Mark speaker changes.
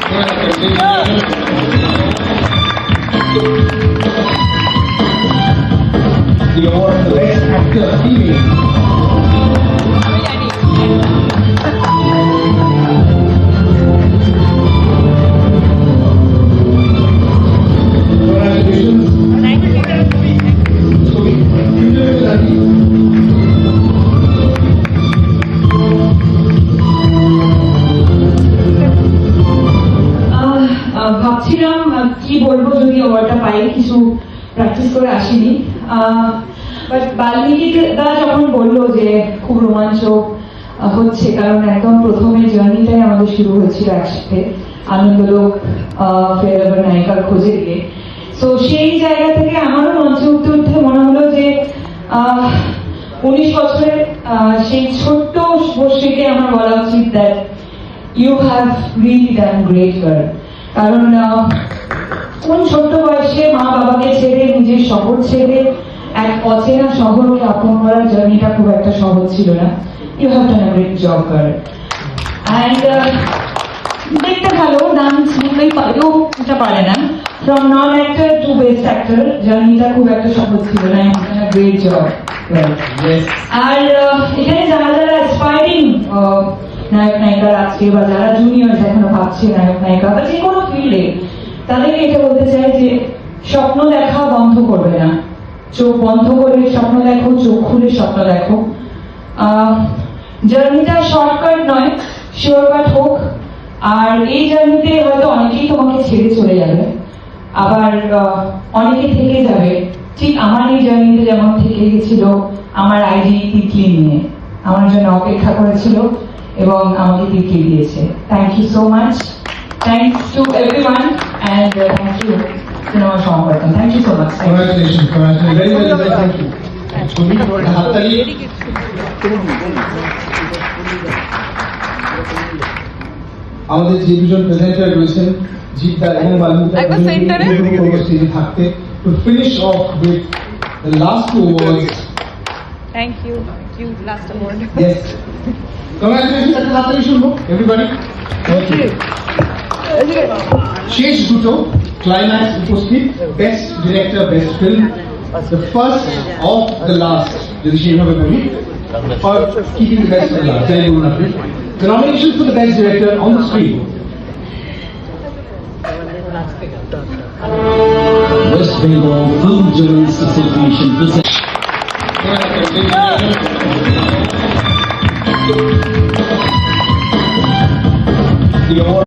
Speaker 1: The award for Best Actor Female. Congratulations.
Speaker 2: ভাবছিলাম কি বলবো যদি অ্যাওয়ার্ডটা পাই, কিছু প্র্যাকটিস করে আসিনি। বাট বাল্মীকি দা যখন বললো যে খুব রোমাঞ্চ হচ্ছে, কারণ একদম প্রথমে জার্নিটাই আমাদের শুরু হয়েছিল একসাথে আনন্দলোক ফেরাবার নায়িকার খোঁজে গিয়ে। তো সেই জায়গা থেকে আমারও মঞ্চে উঠতে উঠতে মনে হলো যে 19 বছরের সেই ছোট্ট বর্ষীকে আমার বলা উচিত that you have really done great girl. কারণ কোন ছোট্ট বয়সে মা বাবাকে ছেড়ে, নিজের শহর ছেড়ে এক অচেনা শহরকে আপন করার জার্নিটা খুব একটা সহজ ছিল না। You have done a great job girl. And দেখতে ভালো, ডান্স বুঝলেই পারেও, এটা পারে না। From non actor to best actor জার্নিটা খুব একটা সহজ ছিল না। You have done a great job. আর এখানে যারা যারা অ্যাসপায়ারিং নায়ক নায়িকারা আছে বা যারা জুনিয়র এখনো ভাবছে নায়ক নায়িকা বা যে কোনো ফিল্ডে, তাদেরকে এটা বলতে চাই যে স্বপ্ন দেখা বন্ধ করবে না। চোখ বন্ধ করে স্বপ্ন দেখো, চোখ খুলে স্বপ্ন দেখো। জার্নিটা শর্টকাট নয়, শিওরকাট হোক। আর এই জার্নিতে হয়তো অনেকেই তোমাকে ছেড়ে চলে যাবে, আবার অনেকে থেকে যাবে। ঠিক আমার এই জার্নিতে যেমন থেকে গেছিল আমার আইডি তিতলি নিয়ে, আমার জন্য অপেক্ষা করেছিল এবং আমাকে তিতলি দিয়েছে। Thank you so much. Thanks to everyone and thank you cinema Samabartan. Thank you so much.
Speaker 1: Congratulations. Congratulations. Very well done. Thank you. হাততালি। আমাদের যে দুজন প্রেজেন্টার রয়েছেন, জিদ্দা এবং বাল্মীকি স্টেজে থাকতে, to finish off with the last two awards.
Speaker 3: Thank you. You last award.
Speaker 1: Yes. Congratulations. একটা হাততালি শুনবো everybody. Thank you. শেষ দুটো ক্লাইম্যাক্স উপস্থিত, best director, best film, the first of the last, যদি সেইভাবে বলি, or keeping the best for the last, যাই বলুন আপনি। The nomination for the best director on the screen.
Speaker 4: West Bengal Film Journalists Association presents
Speaker 1: The award